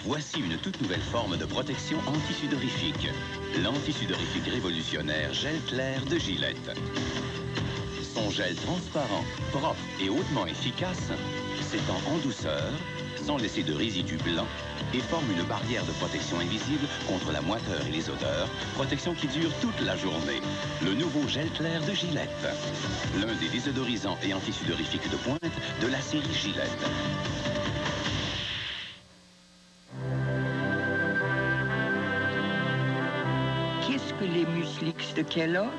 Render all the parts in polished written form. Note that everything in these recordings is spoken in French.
Voici une toute nouvelle forme de protection anti-sudorifique. L'anti-sudorifique révolutionnaire gel clair de Gillette. Son gel transparent, propre et hautement efficace s'étend en douceur, sans laisser de résidus blancs, et forme une barrière de protection invisible contre la moiteur et les odeurs, protection qui dure toute la journée. Le nouveau gel clair de Gillette. L'un des désodorisants et anti-sudorifiques de pointe de la série Gillette. Qu'est-ce que les Mueslix de Kellogg?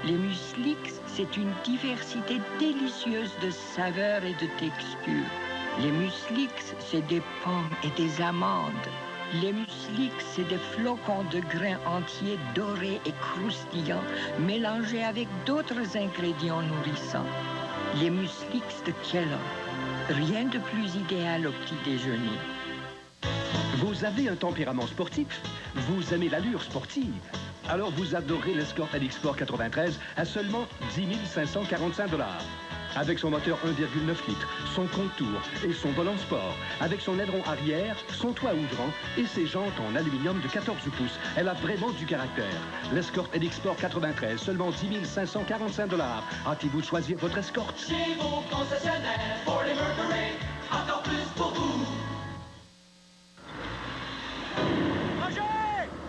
Les Mueslix, c'est une diversité délicieuse de saveurs et de textures. Les Mueslix, c'est des pommes et des amandes. Les Mueslix, c'est des flocons de grains entiers dorés et croustillants, mélangés avec d'autres ingrédients nourrissants. Les Mueslix de Kellogg. Rien de plus idéal au petit déjeuner. Vous avez un tempérament sportif? Vous aimez l'allure sportive? Alors vous adorez l'Escort LX-Sport 93 à seulement 10 545 $. Avec son moteur 1,9 litres, son contour et son volant sport, avec son aileron arrière, son toit ouvrant et ses jantes en aluminium de 14 pouces, elle a vraiment du caractère. L'Escort LX-Sport 93, seulement 10 545 $. Hâtez-vous de choisir votre Escort. Chez vos concessionnaires, Ford et Mercury, encore plus pour vous.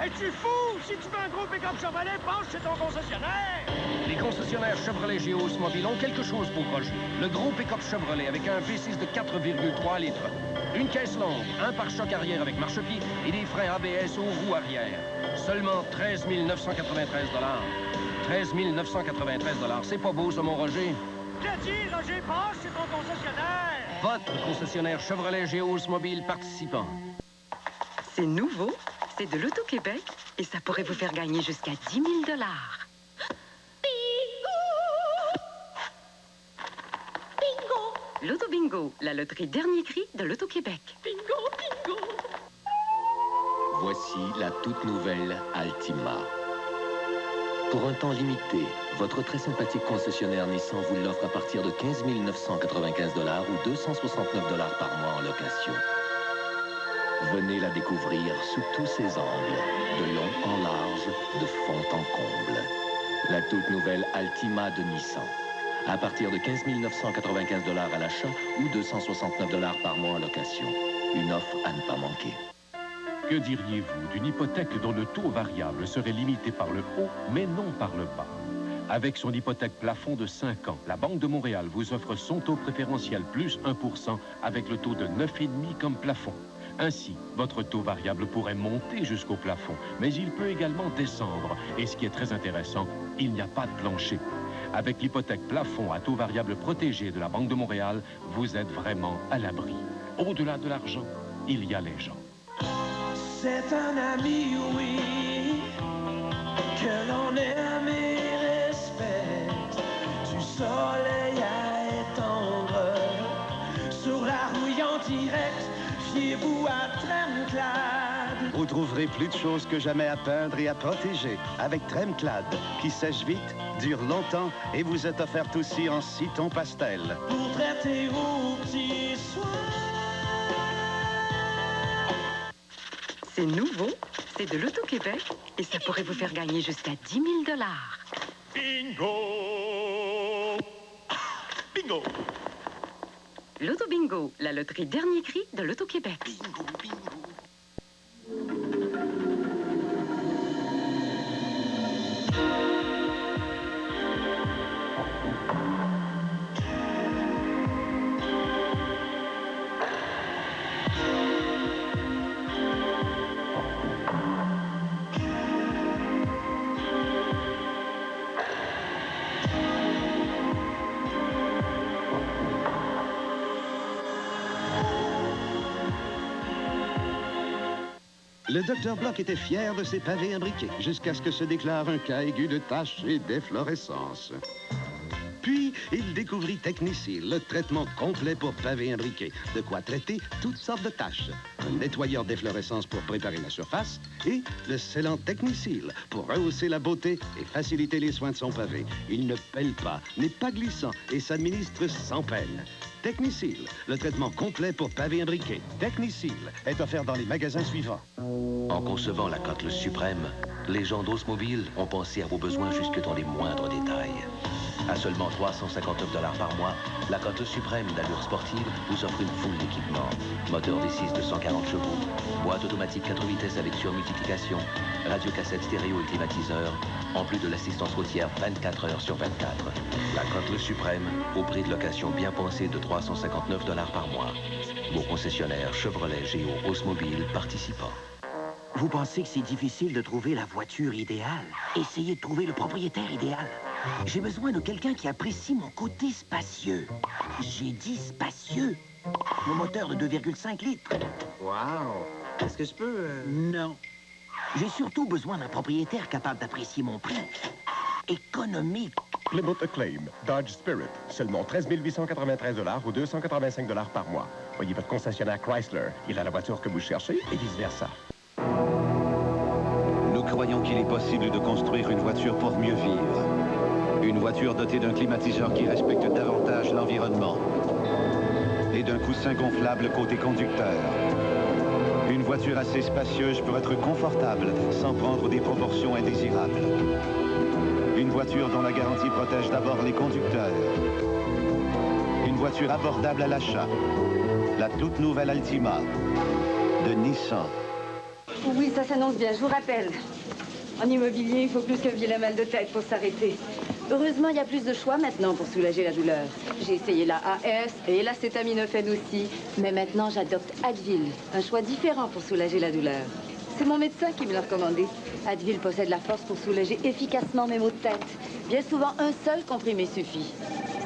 Es-tu fou? Si tu veux un gros pick-up Chevrolet, penche chez ton concessionnaire! Les concessionnaires Chevrolet Géos Mobile ont quelque chose pour Roger. Le gros pick-up Chevrolet avec un V6 de 4,3 litres. Une caisse longue, un pare-choc arrière avec marchepied et des freins ABS aux roues arrière. Seulement 13 993 $. 13 993 $. C'est pas beau, ça, mon Roger? T'as dit, Roger, penche chez ton concessionnaire! Votre concessionnaire Chevrolet Géos Mobile participant. C'est nouveau, c'est de l'Auto-Québec et ça pourrait vous faire gagner jusqu'à 10 000 $. Bingo! L'Auto-Bingo, la loterie dernier cri de l'Auto-Québec. Bingo, bingo! Voici la toute nouvelle Altima. Pour un temps limité, votre très sympathique concessionnaire Nissan vous l'offre à partir de 15 995 $ ou 269 $ par mois en location. Venez la découvrir sous tous ses angles, de long en large, de fond en comble. La toute nouvelle Altima de Nissan. À partir de 15 995 $ à l'achat ou 269 $ par mois en location. Une offre à ne pas manquer. Que diriez-vous d'une hypothèque dont le taux variable serait limité par le haut, mais non par le bas? Avec son hypothèque plafond de 5 ans, la Banque de Montréal vous offre son taux préférentiel plus 1% avec le taux de 9,5 comme plafond. Ainsi, votre taux variable pourrait monter jusqu'au plafond, mais il peut également descendre. Et ce qui est très intéressant, il n'y a pas de plancher. Avec l'hypothèque plafond à taux variable protégé de la Banque de Montréal, vous êtes vraiment à l'abri. Au-delà de l'argent, il y a les gens. C'est un ami, oui, que l'on aime et respecte, du soleil à étendre, sur la rouille en direct. Fiez-vous à Tremclad. Vous trouverez plus de choses que jamais à peindre et à protéger avec Tremclad, qui sèche vite, dure longtemps et vous est offerte aussi en 6 tons pastel. Pour traiter vos petits soins. C'est nouveau, c'est de l'Auto-Québec et ça pourrait vous faire gagner jusqu'à 10 000 $. Bingo! Bingo! L'Auto-Bingo, la loterie dernier cri de l'Auto-Québec. Bingo, bingo. Le Dr Bloch était fier de ses pavés imbriqués, jusqu'à ce que se déclare un cas aigu de taches et d'efflorescence. Puis, il découvrit Technicil, le traitement complet pour pavés imbriqués. De quoi traiter toutes sortes de taches. Un nettoyeur d'efflorescence pour préparer la surface et le scellant Technicil pour rehausser la beauté et faciliter les soins de son pavé. Il ne pèle pas, n'est pas glissant et s'administre sans peine. Technicil, le traitement complet pour pavés imbriqués. Technicil est offert dans les magasins suivants. En concevant la Cutlass Suprême, les gens d'Oldsmobile ont pensé à vos besoins jusque dans les moindres détails. À seulement 359 $ par mois, la Cutlass Suprême d'allure sportive vous offre une foule d'équipements. Moteur V6 de 140 chevaux, boîte automatique 4 vitesses avec surmultiplication, radiocassette stéréo et climatiseur, en plus de l'assistance routière 24 heures sur 24. La Cutlass Suprême, au prix de location bien pensé de 359 $ par mois. Vos concessionnaires Chevrolet, Géo, Oldsmobile participants. Vous pensez que c'est difficile de trouver la voiture idéale? Essayez de trouver le propriétaire idéal. J'ai besoin de quelqu'un qui apprécie mon côté spacieux. J'ai dit spacieux. Mon moteur de 2,5 litres. Wow! Est-ce que je peux... Non. J'ai surtout besoin d'un propriétaire capable d'apprécier mon prix. Économique. Plymouth Acclaim, Dodge Spirit, seulement 13 893 $ ou 285 $ par mois. Voyez votre concessionnaire Chrysler. Il a la voiture que vous cherchez et vice-versa. Nous croyons qu'il est possible de construire une voiture pour mieux vivre. Une voiture dotée d'un climatiseur qui respecte davantage l'environnement et d'un coussin gonflable côté conducteur. Une voiture assez spacieuse pour être confortable sans prendre des proportions indésirables. Une voiture dont la garantie protège d'abord les conducteurs. Une voiture abordable à l'achat. La toute nouvelle Altima de Nissan. Oui, ça s'annonce bien, je vous rappelle. En immobilier, il faut plus qu'un vilain mal de tête pour s'arrêter. Heureusement, il y a plus de choix maintenant pour soulager la douleur. J'ai essayé la AS et l'acétaminophène aussi. Mais maintenant, j'adopte Advil, un choix différent pour soulager la douleur. C'est mon médecin qui me l'a recommandé. Advil possède la force pour soulager efficacement mes maux de tête. Bien souvent, un seul comprimé suffit.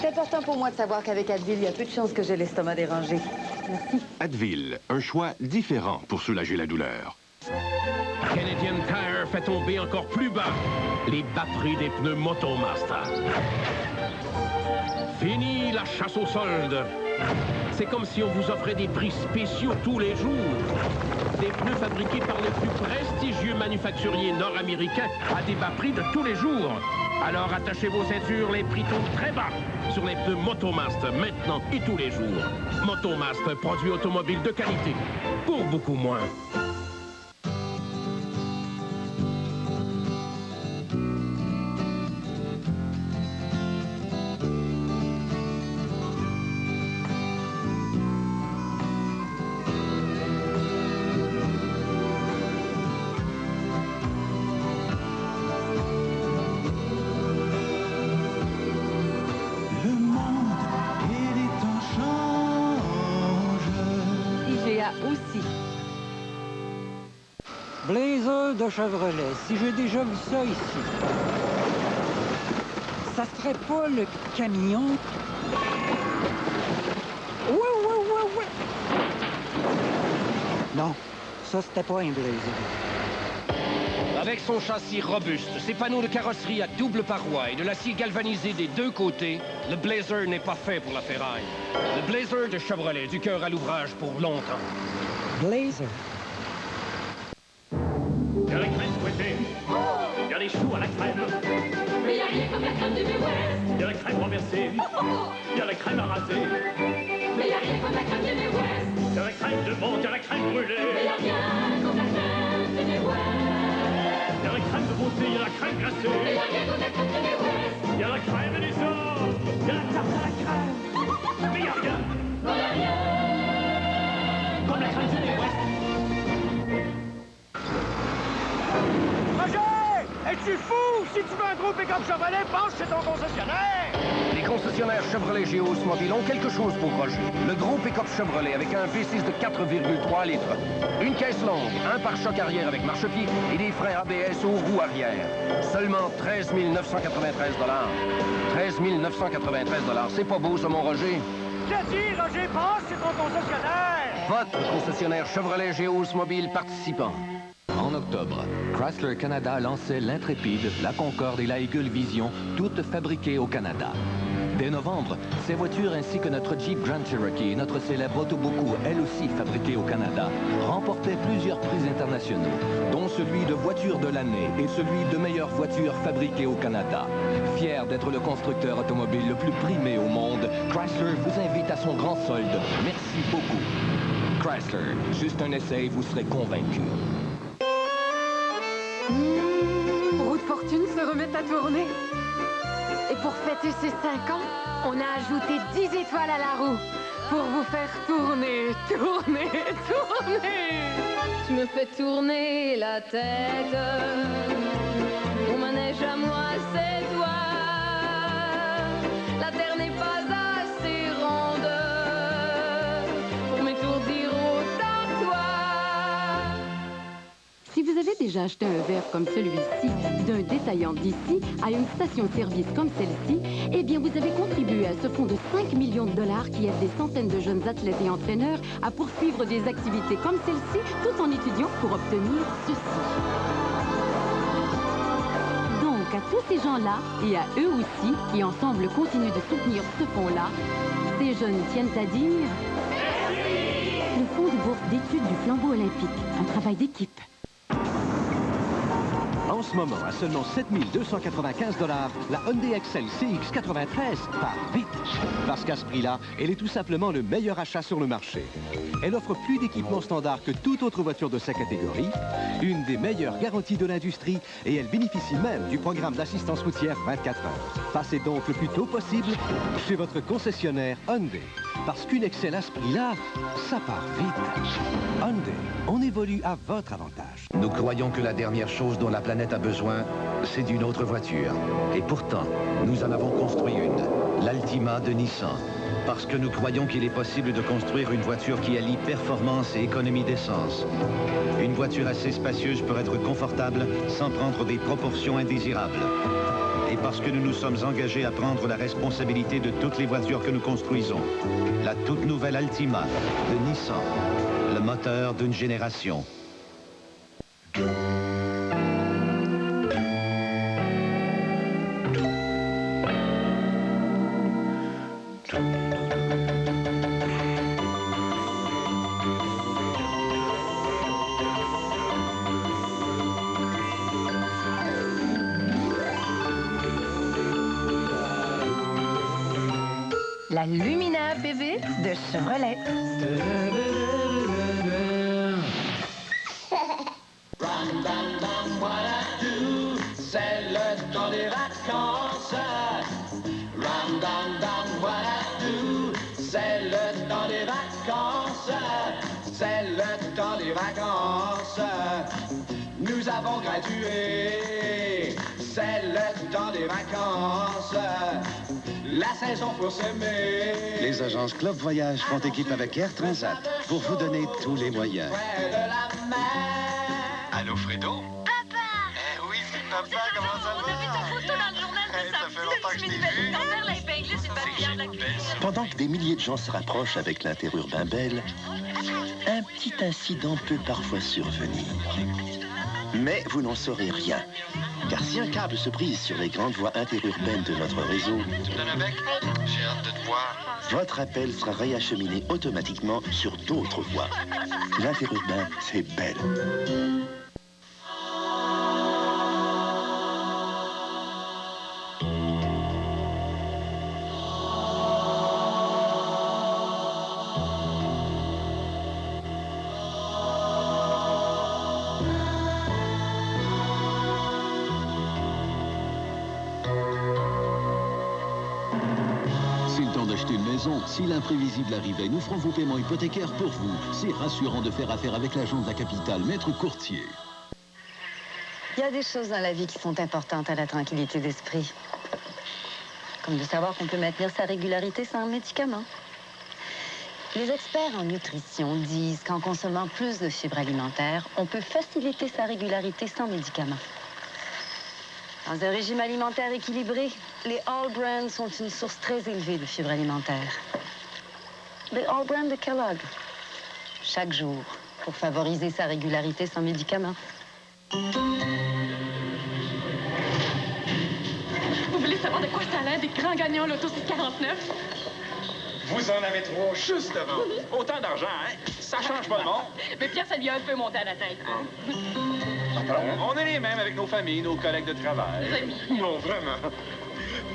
C'est important pour moi de savoir qu'avec Advil, il y a peu de chances que j'ai l'estomac dérangé. Merci. Advil, un choix différent pour soulager la douleur. Canadian Tire fait tomber encore plus bas les bas prix des pneus Motomaster. Fini la chasse aux soldes. C'est comme si on vous offrait des prix spéciaux tous les jours. Des pneus fabriqués par les plus prestigieux manufacturiers nord-américains à des bas prix de tous les jours. Alors attachez vos ceintures, les prix tombent très bas sur les pneus Motomaster maintenant et tous les jours. Motomaster, produit automobile de qualité, pour beaucoup moins. Blazer de Chevrolet, si j'ai déjà vu ça ici. Ça serait pas le camion? Ouais. Non, ça c'était pas un Blazer. Avec son châssis robuste, ses panneaux de carrosserie à double paroi et de l'acier galvanisé des deux côtés, le Blazer n'est pas fait pour la ferraille. Le Blazer de Chevrolet, du cœur à l'ouvrage pour longtemps. Blazer? Il y a la crème fouettée. Il y a les choux à la crème. Mais il n'y a rien comme la crème du Midwest. Il y a la crème renversée. Il y a la crème à raser. Mais il n'y a rien comme la crème du Midwest. Il y a la crème de menthe, il y a la crème brûlée. Mais il n'y a rien comme la crème du Midwest. Il y a la crème de beauté, il y a la crème glacée. Mais il n'y a rien comme la crème du Midwest. Il y a la crème des hommes. Il y a la tarte à la crème. Mais il n'y a rien. Non, il n'y a rien comme la crème du Midwest. Es-tu fou? Si tu veux un gros pick-up Chevrolet, passe chez ton concessionnaire! Les concessionnaires Chevrolet Géo Oldsmobile ont quelque chose pour Roger. Le gros pick-up Chevrolet avec un V6 de 4,3 litres. Une caisse longue, un pare-choc arrière avec marchepied et des freins ABS aux roues arrière. Seulement 13 993 $. 13 993 $. C'est pas beau, ça, mon Roger? J'ai dit, Roger, passe chez ton concessionnaire! Votre concessionnaire Chevrolet Géo Oldsmobile participant. En octobre, Chrysler Canada lançait l'Intrépide, la Concorde et la Eagle Vision, toutes fabriquées au Canada. Dès novembre, ces voitures ainsi que notre Jeep Grand Cherokee et notre célèbre Autoboku, elle aussi fabriquée au Canada, remportaient plusieurs prix internationaux, dont celui de voiture de l'année et celui de meilleure voiture fabriquée au Canada. Fier d'être le constructeur automobile le plus primé au monde, Chrysler vous invite à son grand solde. Merci beaucoup. Chrysler, juste un essai, vous serez convaincu. Roue de fortune se remet à tourner. Et pour fêter ses 5 ans, on a ajouté 10 étoiles à la roue pour vous faire tourner, tourner, tourner. Tu me fais tourner la tête. Mon manège à moi, c'est toi. La terre n'est pas assez ronde pour m'étourdir autant que toi. Si vous avez déjà acheté un verre comme celui-ci d'un détaillant d'ici à une station-service comme celle-ci, eh bien, vous avez contribué à ce fonds de 5 millions de dollars qui aide des centaines de jeunes athlètes et entraîneurs à poursuivre des activités comme celle-ci tout en étudiant pour obtenir ceci. Donc, à tous ces gens-là et à eux aussi qui ensemble continuent de soutenir ce fonds-là, ces jeunes tiennent à dire... Merci! Le fonds de bourse d'études du flambeau olympique, un travail d'équipe. En ce moment, à seulement 7 295 $, la Hyundai Excel CX93 part vite. Parce qu'à ce prix-là, elle est tout simplement le meilleur achat sur le marché. Elle offre plus d'équipements standards que toute autre voiture de sa catégorie, une des meilleures garanties de l'industrie et elle bénéficie même du programme d'assistance routière 24 heures. Passez donc le plus tôt possible chez votre concessionnaire Hyundai. Parce qu'une Excel à ce prix-là, ça part vite. Hyundai, on évolue à votre avantage. Nous croyons que la dernière chose dont la planète a besoin, c'est d'une autre voiture. Et pourtant, nous en avons construit une, l'Altima de Nissan. Parce que nous croyons qu'il est possible de construire une voiture qui allie performance et économie d'essence. Une voiture assez spacieuse pour être confortable sans prendre des proportions indésirables. Et parce que nous nous sommes engagés à prendre la responsabilité de toutes les voitures que nous construisons. La toute nouvelle Altima de Nissan, le moteur d'une génération. La Lumina PV de Chevrolet. C'est le temps des vacances. Ram dam dam, voilà tout. C'est le temps des vacances. C'est le temps des vacances. Nous avons gradué. C'est le temps des vacances. La saison pour s'aimer. Les agences Club Voyage font équipe avec Air Transat pour vous donner tous les moyens. Allô, Fredo? Papa! Eh oui, c'est papa, comment ça va? On a vu ta photo dans le journal de ça fait longtemps que je t'ai vu. Ton l'a épinglé sur le papier de la cuisine. Pendant que des milliers de gens se rapprochent avec l'interurbain Bell, un petit incident peut parfois survenir. Mais vous n'en saurez rien. Car si un câble se brise sur les grandes voies interurbaines de notre réseau, Tu me donnes un bec? J'ai hâte de te voir. votre appel sera réacheminé automatiquement sur d'autres voies. L'interurbain, c'est Bell. C'est le temps d'acheter une maison. Si l'imprévisible arrivait, nous ferons vos paiements hypothécaires pour vous. C'est rassurant de faire affaire avec l'agent de la capitale, Maître Courtier. Il y a des choses dans la vie qui sont importantes à la tranquillité d'esprit. Comme de savoir qu'on peut maintenir sa régularité sans médicaments. Les experts en nutrition disent qu'en consommant plus de fibres alimentaires, on peut faciliter sa régularité sans médicaments. Dans un régime alimentaire équilibré, les All Brands sont une source très élevée de fibres alimentaires. Les All Brands de Kellogg. Chaque jour, pour favoriser sa régularité sans médicaments. Vous voulez savoir de quoi ça a Alain, des grands gagnants l'auto 649. Vous en avez trop, justement. Autant d'argent, hein? Ça change pas le monde. Mais Pierre, ça lui a un peu monté à la tête. On est les mêmes avec nos familles, nos collègues de travail. Nos amis. Non, vraiment.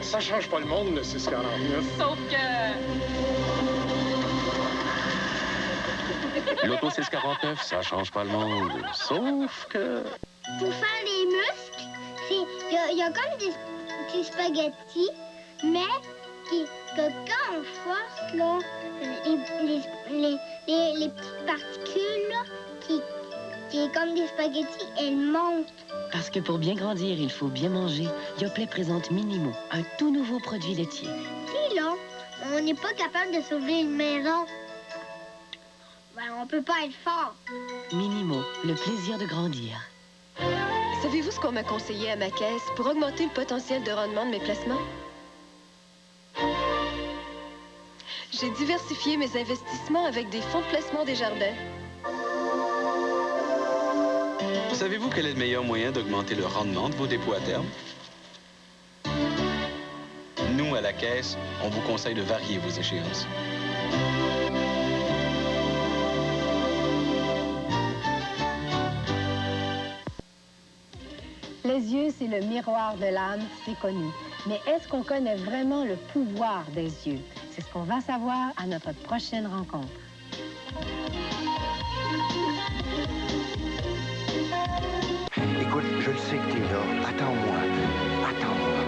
Ça change pas le monde, le 649. Sauf que... L'auto 649, ça change pas le monde. Sauf que... Pour faire les muscles, il y a comme des spaghettis, mais que quand on force, là, les petites particules, là, qui est comme des spaghettis, elles montent. Parce que pour bien grandir, il faut bien manger. Yoplait présente Minimo, un tout nouveau produit laitier. Si, là, on n'est pas capable de sauver une maison. Ben, on peut pas être fort. Minimo, le plaisir de grandir. Savez-vous ce qu'on m'a conseillé à ma caisse pour augmenter le potentiel de rendement de mes placements? J'ai diversifié mes investissements avec des fonds de placement Desjardins. Savez-vous quel est le meilleur moyen d'augmenter le rendement de vos dépôts à terme? Nous, à la Caisse, on vous conseille de varier vos échéances. Les yeux, c'est le miroir de l'âme, c'est connu. Mais est-ce qu'on connaît vraiment le pouvoir des yeux? C'est ce qu'on va savoir à notre prochaine rencontre. Écoute, je le sais que t'es là. Attends-moi. Attends-moi.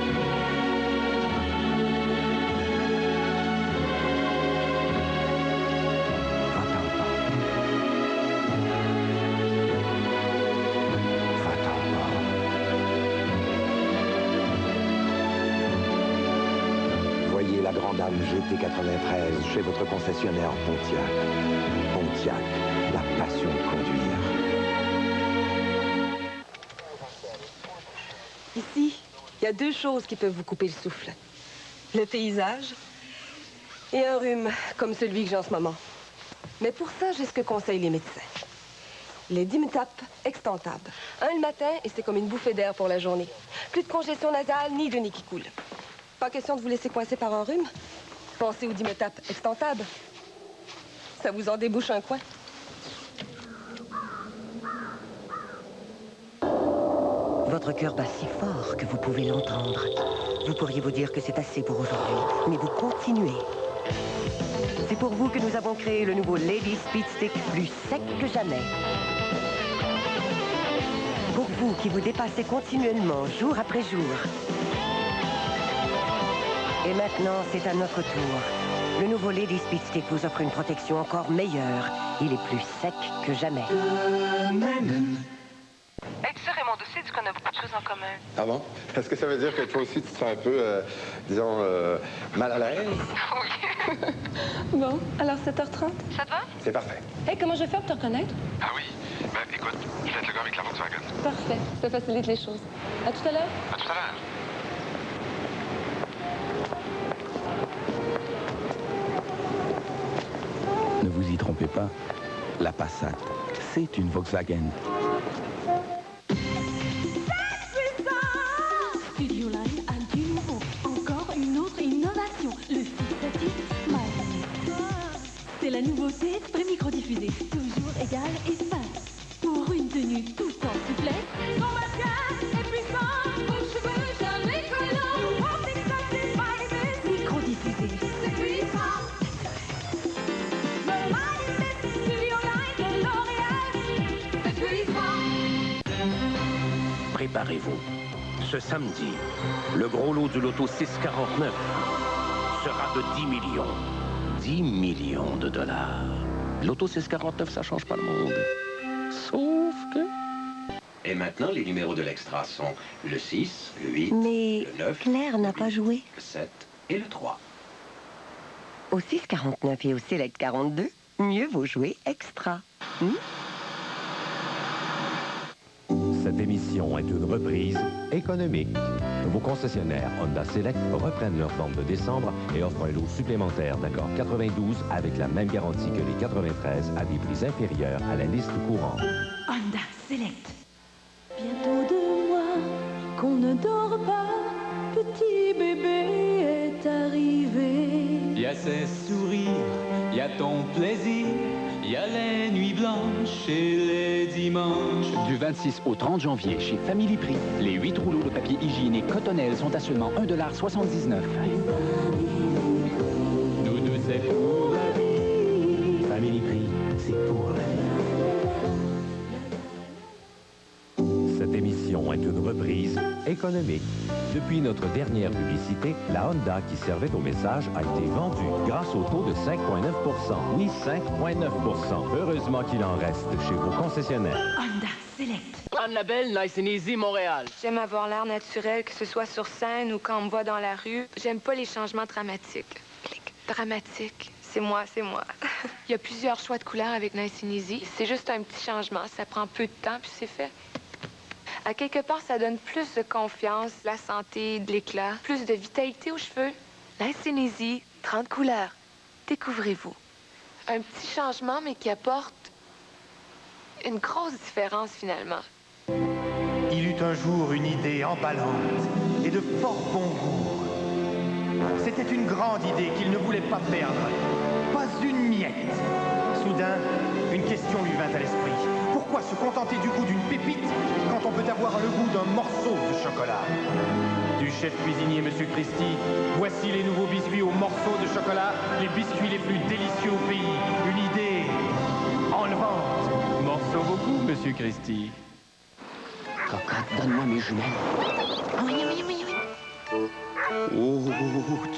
Voyez la Grande Dame GT93 chez votre concessionnaire Pontiac. Pontiac, la passion de conduire. Ici, il y a deux choses qui peuvent vous couper le souffle. Le paysage et un rhume comme celui que j'ai en ce moment. Mais pour ça, j'ai ce que conseillent les médecins. Les Dimetapp extantables. Un le matin et c'est comme une bouffée d'air pour la journée. Plus de congestion nasale ni de nez qui coule. Pas question de vous laisser coincer par un rhume. Pensez aux Dimetapp extantables. Ça vous en débouche un coin. Votre cœur bat si fort que vous pouvez l'entendre. Vous pourriez vous dire que c'est assez pour aujourd'hui, mais vous continuez. C'est pour vous que nous avons créé le nouveau Lady Speed Stick plus sec que jamais. Pour vous qui vous dépassez continuellement, jour après jour. Et maintenant, c'est à notre tour. Le nouveau Lady Speed Stick vous offre une protection encore meilleure. Il est plus sec que jamais. Être sûr et mon dossier dit qu'on a beaucoup de choses en commun. Ah bon? Est-ce que ça veut dire que toi aussi, tu te sens un peu, disons, mal à l'aise? Oui. Bon, alors 7h30? Ça te va? C'est parfait. Hey, comment je vais faire pour te reconnaître? Ah oui? Ben, écoute, je vais être le gars avec la Volkswagen. Parfait, ça facilite les choses. À tout à l'heure? À tout à l'heure. Ne vous y trompez pas, la Passat, c'est une Volkswagen. Studio Line a du nouveau. Encore une autre innovation. Le fixatif Smile. C'est la nouveauté pré-microdiffusée. Toujours égal et fin. Pour une tenue tout en souplesse. Son mascara est puissant. Vos cheveux jamais collants. Nouveau fixatif Smile. Microdiffusé. C'est puissant. Préparez-vous. Ce samedi, le gros lot du loto 649 sera de 10 millions. 10 millions de dollars. Loto 649, ça change pas le monde. Sauf que... Et maintenant, les numéros de l'extra sont le 6, le 8, Mais le 9, Claire n'a pas joué. le 7 et le 3. Au 649 et au Select 42, mieux vaut jouer extra. Cette émission est une reprise économique. Vos concessionnaires Honda Select reprennent leur vente de décembre et offrent un lot supplémentaire d'accord 92 avec la même garantie que les 93 à des prix inférieurs à la liste courante. Honda Select. Bientôt de moi, qu'on ne dort pas, petit bébé. a ses sourires, il y a ton plaisir, il y a les nuits blanches et les dimanches. Du 26 au 30 janvier, chez Family Prix, les 8 rouleaux de papier hygiénique Cottonelle sont à seulement 1,79 $. Nous deux, c'est pour la vie. Family Prix, c'est pour la vie. Cette émission est une reprise économique. Depuis notre dernière publicité, la Honda qui servait au message a été vendue grâce au taux de 5,9 %. Oui, 5,9 %. Heureusement qu'il en reste chez vos concessionnaires. Honda Select. Annabelle, Nice and Easy, Montréal. J'aime avoir l'air naturel, que ce soit sur scène ou quand on me voit dans la rue. J'aime pas les changements dramatiques. Clic. Dramatique. C'est moi, c'est moi. Il y a plusieurs choix de couleurs avec Nice and Easy. C'est juste un petit changement. Ça prend peu de temps, puis c'est fait. À quelque part, ça donne plus de confiance, de la santé, de l'éclat, plus de vitalité aux cheveux. Nice and Easy, 30 couleurs. Découvrez-vous. Un petit changement, mais qui apporte une grosse différence, finalement. Il eut un jour une idée emballante et de fort bon goût. C'était une grande idée qu'il ne voulait pas perdre. Pas une miette. Soudain, une question lui vint à l'esprit. Pourquoi se contenter du goût d'une pépite quand on peut avoir le goût d'un morceau de chocolat? Du chef cuisinier Monsieur Christie, voici les nouveaux biscuits au morceau de chocolat, les biscuits les plus délicieux au pays. Une idée en vente. Morceau beaucoup, Monsieur Christie. Cocotte, donne-moi mes jumelles. Oui, oui, oui, oui. Oh,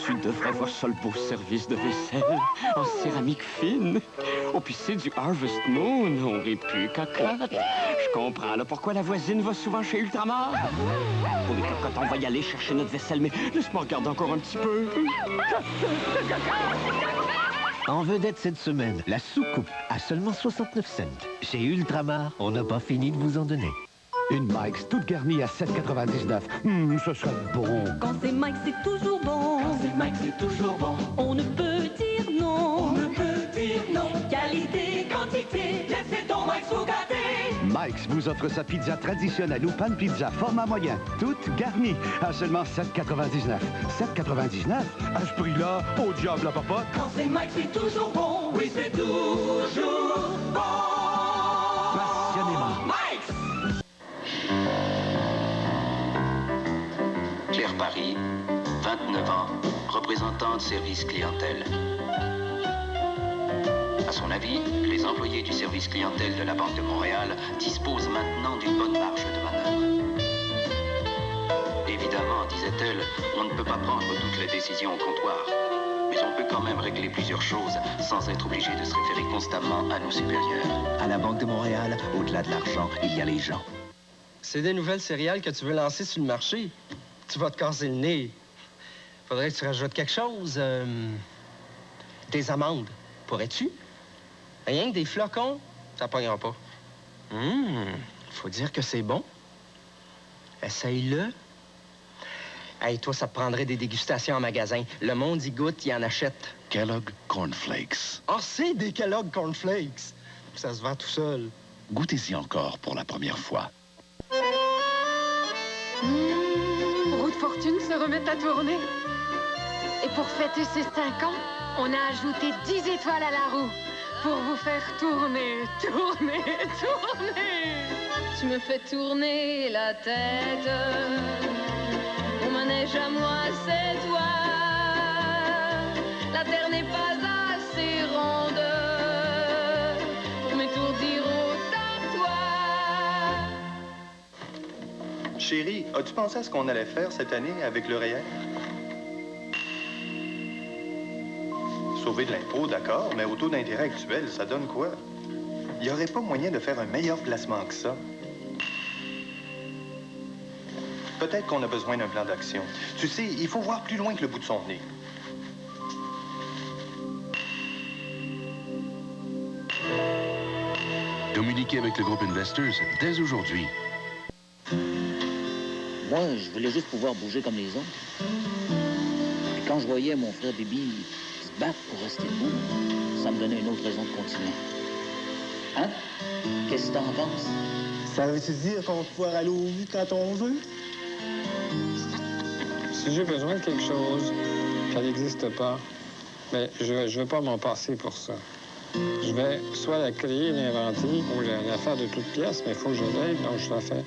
tu devrais voir ça, le beau service de vaisselle en céramique fine. Oh, puis c'est du Harvest Moon, on rit plus, cocotte. Je comprends là pourquoi la voisine va souvent chez Ultramar. Oh, mais cocotte, on va y aller chercher notre vaisselle, mais laisse-moi regarder encore un petit peu. En vedette cette semaine, la soucoupe à seulement 69 cents. Chez Ultramar, on n'a pas fini de vous en donner. Une Mike's toute garnie à 7,99 $. Ce serait bon. Quand c'est Mike, c'est toujours bon. Quand c'est Mike, c'est toujours bon. On ne peut dire non. On ne peut dire non. Qualité, quantité, laissez ton Mike's vous gâter. Mike's vous offre sa pizza traditionnelle ou pan pizza format moyen, toute garnie, à seulement 7,99 $. 7,99 $? À ce prix-là, au diable la popote. Quand c'est Mike, c'est toujours bon. Oui, c'est toujours bon. Passionnément. Mike's! Claire Paris, 29 ans, représentante service clientèle. À son avis, les employés du service clientèle de la Banque de Montréal disposent maintenant d'une bonne marge de manœuvre. Évidemment, disait-elle, on ne peut pas prendre toutes les décisions au comptoir. Mais on peut quand même régler plusieurs choses sans être obligé de se référer constamment à nos supérieurs. À la Banque de Montréal, au-delà de l'argent, il y a les gens. C'est des nouvelles céréales que tu veux lancer sur le marché. Tu vas te casser le nez. Faudrait que tu rajoutes quelque chose. Des amandes. Pourrais-tu? Rien que des flocons, ça pognera pas. Faut dire que c'est bon. Essaye-le. Hey, toi, ça te prendrait des dégustations en magasin. Le monde y goûte, il en achète. Kellogg Cornflakes. Ah, c'est des Kellogg Cornflakes. Ça se vend tout seul. Goûtez-y encore pour la première fois. Route Fortune se remet à tourner. Et pour fêter ses 5 ans, on a ajouté 10 étoiles à la roue pour vous faire tourner, tourner, tourner. Tu me fais tourner la tête. Mon manège à moi, c'est toi. La terre n'est pas assez ronde pour m'étourdir autant que toi. Chérie, as-tu pensé à ce qu'on allait faire cette année avec le REER? Sauver de l'impôt, d'accord, mais au taux d'intérêt actuel, ça donne quoi? Il n'y aurait pas moyen de faire un meilleur placement que ça? Peut-être qu'on a besoin d'un plan d'action. Tu sais, il faut voir plus loin que le bout de son nez. Communiquez avec le groupe Investors dès aujourd'hui. Moi, je voulais juste pouvoir bouger comme les autres. Puis quand je voyais mon frère Bibi se battre pour rester debout, ça me donnait une autre raison de continuer. Hein? Qu'est-ce que t'en penses? Ça veut-tu dire qu'on va pouvoir aller au but quand on veut? Si j'ai besoin de quelque chose, qu'elle n'existe pas, Mais je ne veux pas m'en passer pour ça. Je vais soit la créer, l'inventer ou la faire de toutes pièces, mais il faut que je l'aide, donc je la fais.